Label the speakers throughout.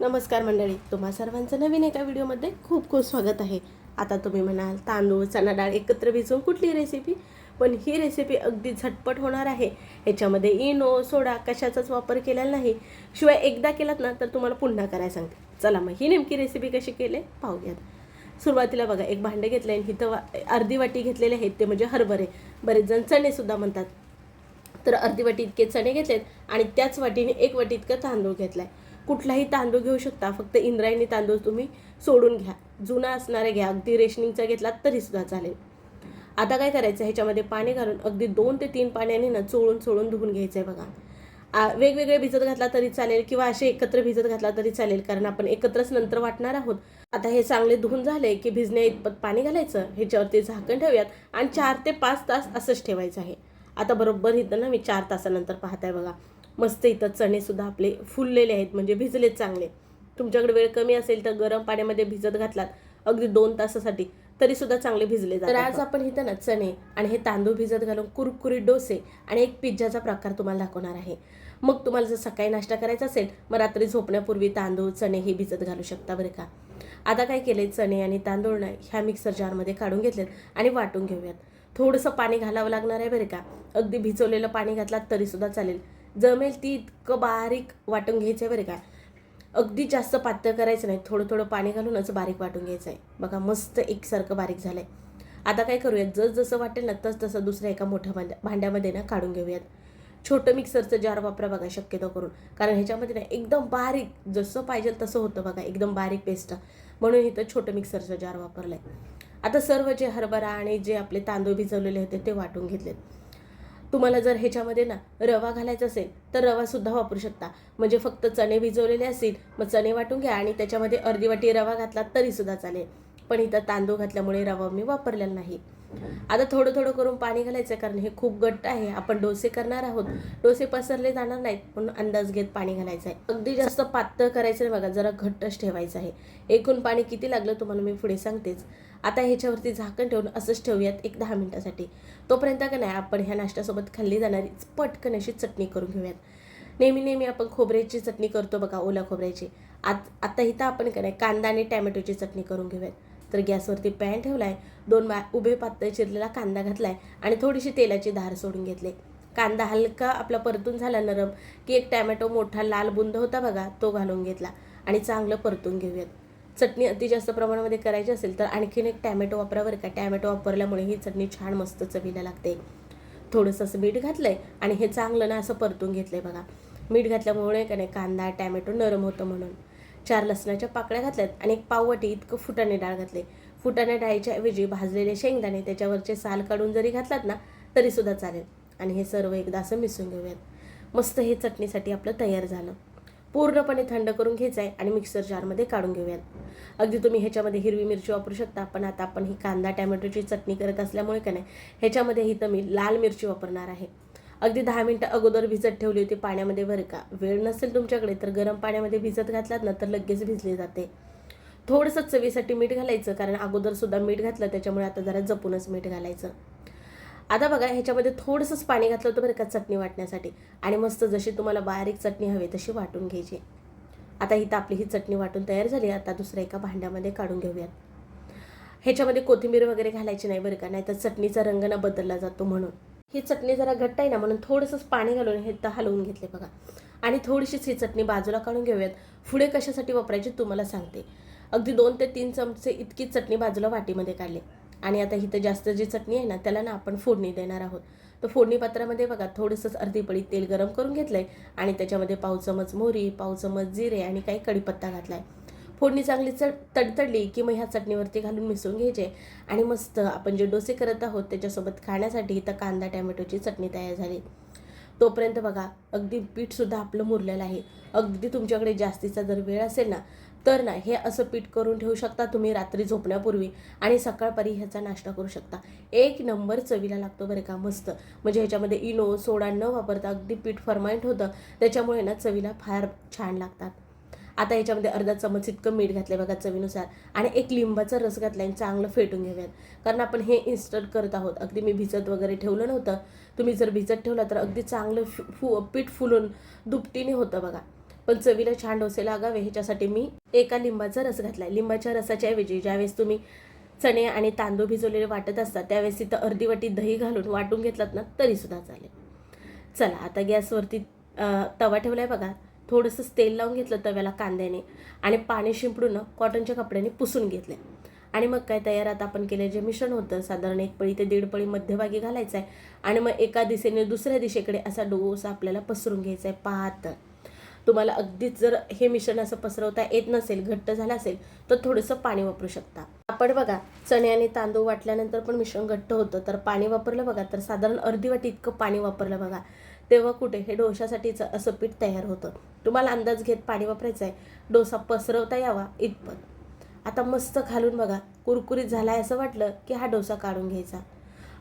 Speaker 1: नमस्कार मंडळी, तुम्हा सर्वांचं नवीन एका व्हिडिओमध्ये खूप खूप स्वागत आहे. आता तुम्ही म्हणाल तांदूळ चणा डाळ एकत्र भिजवून कुठली रेसिपी, पण ही रेसिपी अगदी झटपट होणार आहे. ह्याच्यामध्ये इनो सोडा कशाचाच वापर केलेला नाही. शिवाय एकदा केलात ना तर तुम्हाला पुन्हा करायला सांगते. चला मग ही नेमकी रेसिपी कशी केली पाहूयात. सुरुवातीला बघा, एक भांडे घेतलं आणि इथं अर्धी वाटी घेतलेले आहेत, ते म्हणजे हरभरे. बरेच जण चणे सुद्धा म्हणतात. तर अर्धी वाटी इतके चणे घेतलेत आणि त्याच वाटीने एक वाटी इतकं तांदूळ घेतलाय. कुठलाही तांदूळ घेऊ शकता, फक्त इंद्रायणी तांदूळ तुम्ही सोडून घ्या. जुना असणारे घ्या, अगदी रेशनिंगचा घेतला तरी सुद्धा चालेल. आता काय करायचं, ह्याच्यामध्ये पाणी घालून अगदी 2 ते 3 पाण्याने ना चोळून धुवून घ्यायचं आहे बघा. वेगवेगळे भिजत घातला तरी चालेल किंवा असे एकत्र भिजत घातला तरी चालेल, कारण आपण एकत्रच नंतर वाटणार आहोत. आता हे चांगले धुवून झाले की भिजण्या इतपत पाणी घालायचं, ह्याच्यावरती झाकण ठेवूयात आणि 4 ते 5 तास असंच ठेवायचं आहे. आता बरोबर इथं ना मी 4 तासानंतर पाहताय बघा, मस्त इथं चणे सुद्धा आपले फुललेले आहेत, म्हणजे भिजलेत चांगले. तुमच्याकडे वेळ कमी असेल तर गरम पाण्यामध्ये भिजत घातलात अगदी 2 तासासाठी तरी सुद्धा चांगले भिजले जातात. तर आज आपण इथं ना चणे आणि हे तांदूळ भिजत घालून कुरकुरीत डोसे आणि एक पिझ्झाचा प्रकार तुम्हाला दाखवणार आहे. मग तुम्हाला जर सकाळी नाश्ता करायचा असेल, मग रात्री झोपण्यापूर्वी तांदूळ चणे हे भिजत घालू शकता बरं का. आता काय केलंय, चणे आणि तांदूळ ना ह्या मिक्सर जारमध्ये काढून घेतलेत आणि वाटून घेऊयात. थोडंसं पाणी घालावं लागणार आहे बरं का. अगदी भिजवलेलं पाणी घातलात तरी सुद्धा चालेल. जमेल ती इतकं बारीक वाटून घ्यायचं आहे बरं का. अगदी जास्त पातळ करायचं नाही, थोडं थोडं पाणी घालूनच बारीक वाटून घ्यायचं आहे बघा. मस्त एकसारखं बारीक झालंय. आता काय करूयात, जसं वाटेल ना तसं दुसऱ्या एका मोठ्या भांड्यामध्ये ना काढून घेऊयात. छोटं मिक्सरचं जार वापरा बघा शक्यतो करून, कारण ह्याच्यामध्ये ना एकदम बारीक जसं पाहिजे तसं होतं बघा, एकदम बारीक पेस्ट. म्हणून इथं छोटं मिक्सरचं जार वापरलंय. आता सर्व जे हरभरा आणि जे आपले तांदूळ भिजवलेले होते ते वाटून घेतलेत. तुम्हाला जर ह्याच्यामध्ये ना रवा घालायचा असेल तर रवा सुद्धा वापरू शकता. म्हणजे फक्त चणे भिजवलेले असतील, मग चणे वाटून घ्या आणि त्याच्यामध्ये अर्धी वाटी रवा घातला तरी सुद्धा चालेल. पण इथं तांदूळ घातल्यामुळे रवा मी वापरलेला नाही. आता थोडं थोडं करून पाणी घालायचं, कारण हे खूप घट्ट आहे. आपण डोसे करणार आहोत, डोसे पसरले जाणार नाहीत, पण अंदाज घेत पाणी घालायचं आहे. अगदी जास्त पातळ करायचं नाही बघा, जरा घट्टच ठेवायचं आहे. एकूण पाणी किती लागलं तुम्हाला मी पुढे सांगतेच. आता ह्याच्यावरती झाकण ठेवून असंच ठेवूयात एक 10 मिनिटासाठी. तोपर्यंत का नाही आपण ह्या नाश्त्यासोबत खाल्ली जाणारी पटकन अशी चटणी करून घेऊयात. नेहमी आपण खोबऱ्याची चटणी करतो बघा, ओल्या खोबऱ्याची. आता इथं आपण का नाही कांदा आणि टॅमॅटोची चटणी करून घेऊयात. तर गॅसवरती पॅन ठेवलाय, 2 उभे पातळ चिरलेला कांदा घातलाय आणि थोडीशी तेलाची धार सोडून घेतली. कांदा हलका आपला परतून झाला नरम की एक टॅमॅटो मोठा लाल बुंद होता बघा, तो घालून घेतला आणि चांगलं परतून घेऊयात. चटणी अति जास्त प्रमाणामध्ये करायची असेल तर आणखीन एक टॅमॅटो वापरावर का. टॅमॅटो वापरल्यामुळे ही चटणी छान मस्त चवीला लागते. थोडंसं असं मीठ घातलंय आणि हे चांगलं ना असं परतून घेतलंय बघा. मीठ घातल्यामुळे का नाही कांदा टॅमॅटो नरम होतं म्हणून. 4 लसणाच्या पाकळ्या घातल्यात आणि एक पाववाटी इतकं फुटाणे डाळ घातले. फुटाणे डाळीच्या ऐवजी भाजलेले शेंगदाणे त्याच्यावरचे साल काढून जरी घातलात ना तरी सुद्धा चालेल. आणि हे सर्व एकदा असं मिसळून घेऊयात. मस्त हे चटणीसाठी आपलं तयार झालं. पूर्णपणे थंड करून घ्यायचं आहे आणि मिक्सर जारमध्ये काढून घेऊयात. अगदी तुम्ही ह्याच्यामध्ये हिरवी मिरची वापरू शकता, पण आता आपण ही कांदा टॅमॅटोची चटणी करत असल्यामुळे का नाही ह्याच्यामध्ये ही तर मी लाल मिरची वापरणार आहे. अगदी 10 मिनिटं अगोदर भिजत ठेवली होती पाण्यामध्ये बरं का. वेळ नसेल तुमच्याकडे तर गरम पाण्यामध्ये भिजत घातलात ना तर लगेच भिजले जाते. थोडंसं चवीसाठी मीठ घालायचं, कारण अगोदर सुद्धा मीठ घातलं, त्याच्यामुळे आता जरा जपूनच मीठ घालायचं. आता बघा ह्याच्यामध्ये थोडंसंच पाणी घातलं होतं बरं का चटणी वाटण्यासाठी, आणि मस्त जशी तुम्हाला बारीक चटणी हवी तशी वाटून घ्यायची. आता इथं आपली ही चटणी वाटून तयार झाली. आता दुसऱ्या एका भांड्यामध्ये काढून घेऊयात. ह्याच्यामध्ये कोथिंबीर वगैरे घालायची नाही बरं का, नाही तर चटणीचा रंग ना बदलला जातो. म्हणून ही चटणी जरा घट्ट आहे ना, म्हणून थोडंसंच पाणी घालून हे हलवून घेतले बघा. आणि थोडीशीच ही चटणी बाजूला काढून घेऊयात. पुढे कशासाठी वापरायची तुम्हाला सांगते. अगदी 2 ते 3 चमचे इतकी चटणी बाजूला वाटीमध्ये काढली. आणि आता इथं जास्त जी चटणी आहे ना त्याला ना आपण फोडणी देणार आहोत. तर फोडणी पात्रामध्ये बघा थोडंसंच अर्धी पळी तेल गरम करून घेतलंय आणि त्याच्यामध्ये पाव चमच मोहरी, पाव चमच जिरे आणि काही कढीपत्ता घातलाय. फोडणी चांगली तडतडली की मग ह्या चटणीवरती घालून मिसळून घ्यायचे आणि मस्त आपण जे डोसे करत आहोत त्याच्यासोबत खाण्यासाठी इथं कांदा टॅमॅटोची चटणी तयार झाली. तोपर्यंत बघा अगदी पीठसुद्धा आपलं मुरलेलं आहे. अगदी तुमच्याकडे जास्तीचा जर वेळ असेल ना तर ना हे असं पीठ करून ठेवू शकता तुम्ही रात्री झोपण्यापूर्वी, आणि सकाळपारी ह्याचा नाश्ता करू शकता. एक नंबर चवीला लागतो बरं का, मस्त. म्हणजे ह्याच्यामध्ये इनो सोडा न वापरता अगदी पीठ फर्माइंट होतं, त्याच्यामुळे ना चवीला फार छान लागतात. आता ह्याच्यामध्ये अर्धा चमच इतकं मीठ घातलं बघा चवीनुसार, आणि एक लिंबाचा रस घातला आणि चांगलं फेटून घेऊयात. कारण आपण हे इन्स्टंट करत आहोत, अगदी मी भिजत वगैरे ठेवलं नव्हतं. तुम्ही जर भिजत ठेवलं तर अगदी चांगलं पीठ फुलून दुपटीने होतं बघा. पण चवीला छान डोसे लागावे ह्याच्यासाठी मी एका लिंबाचा रस घातला आहे. लिंबाच्या रसाच्या ऐवजी ज्यावेळेस तुम्ही चणे आणि तांदूळ भिजवलेले वाटत असतात त्यावेळेस तिथं अर्धी वाटी दही घालून वाटून घेतलात ना तरीसुद्धा चालेल. चला आता गॅसवरती तवा ठेवला आहे बघा. थोडंसं तेल लावून घेतलं तव्याला कांद्याने आणि पाणी शिंपडून कॉटनच्या कपड्याने पुसून घेतले. आणि मग काय तयार आता आपण केले जे मिश्रण होतं साधारण 1 पळी ते 1.5 पळी मध्यभागी घालायचं आहे आणि मग एका दिशेने दुसऱ्या दिशेकडे असा डोसा आपल्याला पसरून घ्यायचा आहे पातळ. तुम्हाला अगदीच जर हे मिश्रण असं पसरवता येत नसेल, घट्ट झालं असेल तर थोडंसं पाणी वापरू शकता. आपण बघा चणे आणि तांदूळ वाटल्यानंतर पण मिश्रण घट्ट होतं तर पाणी वापरलं बघा तर साधारण अर्धी वाटी इतकं पाणी वापरलं बघा. तेव्हा कुठे हे डोशासाठीचं असं पीठ तयार होतं. तुम्हाला अंदाज घेत पाणी वापरायचं आहे डोसा पसरवता यावा इतपत. आता मस्त खालून बघा कुरकुरीत झाला आहे असं वाटलं की हा डोसा काढून घ्यायचा.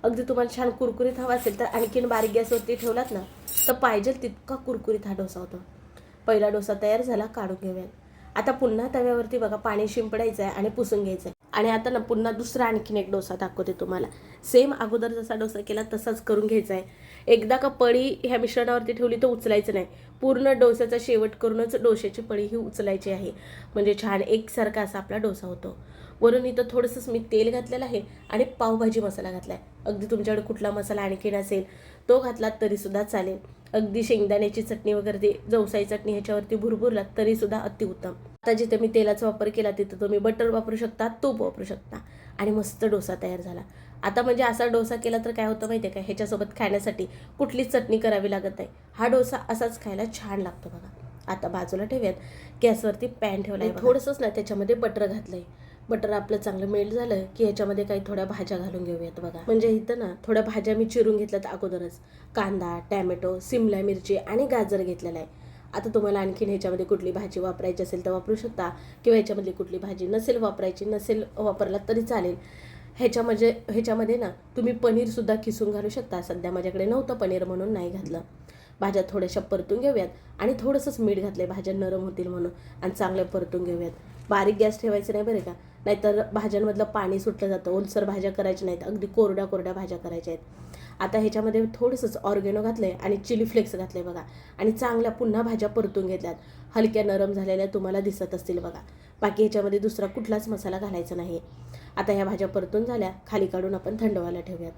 Speaker 1: अगदी तुम्हाला छान कुरकुरीत हवा असेल तर आणखीन बारीक गॅसवरती ठेवलात ना तर पाहिजे तितका कुरकुरीत हा डोसा होतो. पहिला डोसा तयार झाला, काढून घेऊयात. आता पुन्हा तव्यावरती बघा पाणी शिंपडायचं आहे आणि पुसून घ्यायचं आहे. आणि आता ना पुन्हा दुसरा आणखीन एक डोसा दाखवते तुम्हाला. सेम अगोदर जसा डोसा केला तसाच करून घ्यायचा आहे. एकदा का पळी ह्या मिश्रणावरती ठेवली तर उचलायचं नाही. पूर्ण डोस्याचा शेवट करूनच डोश्याची पळी ही उचलायची आहे. म्हणजे छान एकसारखा असा आपला डोसा होतो. वरून इथं थोडंसंच मी तेल घातलेलं आहे आणि पावभाजी मसाला घातला आहे. अगदी तुमच्याकडे कुठला मसाला आणखीन असेल तो घातलात तरीसुद्धा चालेल. अगदी शेंगदाण्याची चटणी वगैरे ते जवसाई चटणी ह्याच्यावरती भुरभुरलात तरीसुद्धा अतिउत्तम. आता जिथे मी तेलाचा वापर केला तिथं तुम्ही बटर वापरू शकता, तूप वापरू शकता आणि मस्त डोसा तयार झाला. आता म्हणजे असा डोसा केला तर काय होतं माहिती आहे का, ह्याच्यासोबत खाण्यासाठी कुठलीच चटणी करावी लागत नाही. हा डोसा असाच खायला छान लागतो बघा. आता बाजूला ठेवूयात. गॅसवरती पॅन ठेवला आहे. थोडंसंच ना त्याच्यामध्ये बटर घातलं आहे. बटर आपलं चांगलं मेल्ट झालं की ह्याच्यामध्ये काही थोड्या भाज्या घालून घेऊयात बघा. म्हणजे इथं ना थोड्या भाज्या मी चिरून घेतल्यात अगोदरच. कांदा, टॅमॅटो, सिमला मिरची आणि गाजर घेतलेला आहे. आता तुम्हाला आणखीन ह्याच्यामध्ये कुठली भाजी वापरायची असेल तर वापरू शकता किंवा ह्याच्यामधली कुठली भाजी नसेल वापरायची नसेल वापरला तरी चालेल. ह्याच्यामध्ये ना तुम्ही पनीरसुद्धा किसून घालू शकता. सध्या माझ्याकडे नव्हतं पनीर म्हणून नाही घातलं. भाज्या थोड्याशा परतून घेऊयात आणि थोडंसंच मीठ घातलं आहे भाज्या नरम होतील म्हणून आणि चांगल्या परतून घेऊयात. बारीक गॅस ठेवायचं नाही बरं का, नाहीतर भाज्यांमधलं पाणी सुटलं जातं. ओलसर भाज्या करायच्या नाहीत, अगदी कोरड्या कोरड्या भाज्या करायच्या आहेत. आता ह्याच्यामध्ये थोडंसंच ऑर्गेनो घातलं आहे आणि चिली फ्लेक्स घातले बघा आणि चांगल्या पुन्हा भाज्या परतून घेतल्यात. हलक्या नरम झालेल्या तुम्हाला दिसत असतील बघा. बाकी ह्याच्यामध्ये दुसरा कुठलाच मसाला घालायचा नाही. आता ह्या भाज्या परतून झाल्या, खाली काढून आपण थंड व्हायला ठेवूयात.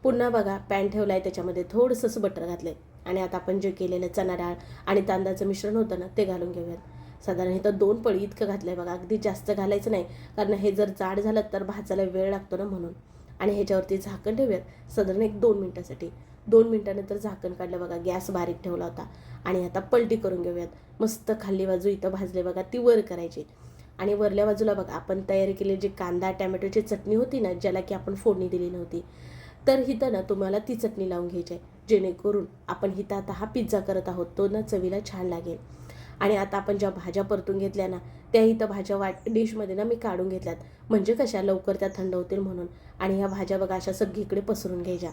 Speaker 1: पुन्हा बघा पॅन ठेवला आहे, त्याच्यामध्ये थोडंसं बटर घातलं आहे आणि आता आपण जे केलेलं चणा डाळ आणि तांदळाचं मिश्रण होतं ना ते घालून घेऊयात. साधारण इथं 2 पळी इतकं घातलं आहे बघा. अगदी जास्त घालायचं नाही कारण हे जर जाड झालं तर भाजायला वेळ लागतो ना म्हणून. आणि ह्याच्यावरती झाकण ठेवूयात साधारण 1-2 मिनटासाठी. 2 मिनटानंतर झाकण काढलं बघा. गॅस बारीक ठेवला होता आणि आता पलटी करून घेऊयात. मस्त खाल्ली बाजू इथं भाजले बघा, ती वर करायची आणि वरल्या बाजूला बघा आपण तयारी केलेली जी कांदा टॅमॅटोची चटणी होती ना ज्याला की आपण फोडणी दिली नव्हती तर हिथं ना तुम्हाला ती चटणी लावून घ्यायची आहे जेणेकरून आपण हिथं आता हा पिझ्झा करत आहोत तो ना चवीला छान लागेल. आणि आता आपण ज्या भाज्या परतून घेतल्या ना त्या इथं भाज्या डिशमध्ये ना मी काढून घेतल्यात म्हणजे कशा लवकर त्या थंड होतील म्हणून. आणि ह्या भाज्या बघा अशा सगळीकडे पसरून घ्यायच्या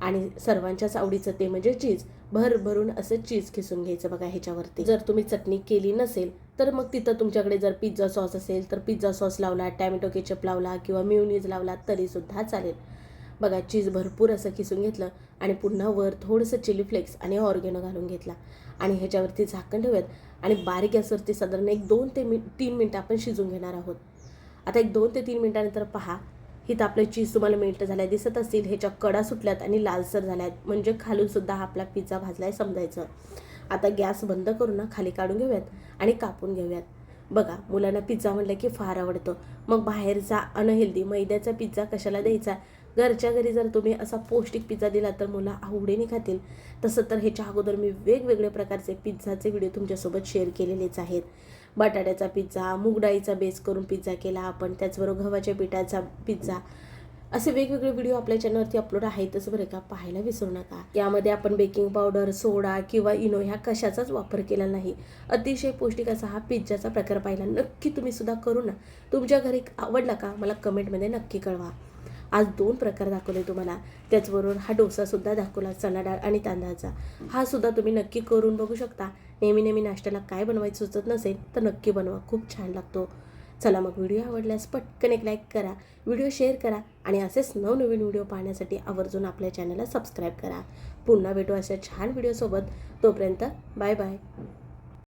Speaker 1: आणि सर्वांच्याच आवडीचं ते म्हणजे चीज भरभरून असं चीज खिसून घ्यायचं बघा ह्याच्यावरती. जर तुम्ही चटणी केली नसेल तर मग तिथं तुमच्याकडे जर पिझ्झा सॉस असेल तर पिझ्झा सॉस लावला, टॅमॅटो केचप लावला किंवा मेयोनीज लावला तरीसुद्धा चालेल. बघा चीज भरपूर असं खिसून घेतलं आणि पुन्हा वर थोडंसं चिली फ्लेक्स आणि ऑर्गेनो घालून घेतला आणि ह्याच्यावरती झाकण ठेवूयात आणि बारीक गॅसवरती साधारण 1-2 ते 3 मिनटं आपण शिजून घेणार आहोत. आता 1-2 ते 3 मिनटानंतर पहा हिथं आपलं चीज तुम्हाला मेल्ट झाल्या दिसत असतील. ह्याच्या कडा सुटल्यात आणि लालसर झाल्यात म्हणजे खालून सुद्धा आपला पिझ्झा भाजलाय समजायचं. आता गॅस बंद करून ना खाली काढून घेऊयात आणि कापून घेऊयात. बघा मुलांना पिझ्झा म्हटलं की फार आवडतो. मग बाहेरचा अनहेल्दी मैद्याचा पिझ्झा कशाला द्यायचा. घरच्या घरी जर तुम्ही असा पौष्टिक पिझ्झा दिला तर मुलं आवडीने खातील. तसं तर ह्याच्या अगोदर मी वेगवेगळ्या प्रकारचे पिझ्झाचे व्हिडिओ तुमच्यासोबत शेअर केलेलेच आहेत. बटाट्याचा पिझ्झा, मूग डाळीचा बेस करून पिझ्झा केला आपण, त्याचबरोबर गव्हाच्या पिठाचा पिझ्झा, असे वेगवेगळे व्हिडिओ आपल्या चॅनलवरती अपलोड आहेतच बरं का, पाहायला विसरू नका. यामध्ये आपण बेकिंग पावडर, सोडा किंवा इनो ह्या कशाचाच वापर केला नाही. अतिशय पौष्टिक असा हा पिझ्झाचा प्रकार पाहिला. नक्की तुम्ही सुद्धा करू ना. तुमच्या घरी आवडला का मला कमेंटमध्ये नक्की कळवा. आज 2 प्रकार दाखवले तुम्हाला. त्याचबरोबर हा डोसासुद्धा दाखवला चणा डाळ आणि तांदळाचा. हा सुद्धा तुम्ही नक्की करून बघू शकता. नेहमी नाश्त्याला काय बनवायचं सुचत नसेल तर नक्की बनवा, खूप छान लागतो. चला मग व्हिडिओ आवडल्यास पटकन एक लाईक करा, व्हिडिओ शेअर करा आणि असेच नवनवीन व्हिडिओ पाहण्यासाठी आवर्जून आपल्या चॅनलला सबस्क्राईब करा. पुन्हा भेटू अशा छान व्हिडिओसोबत. तोपर्यंत बाय बाय.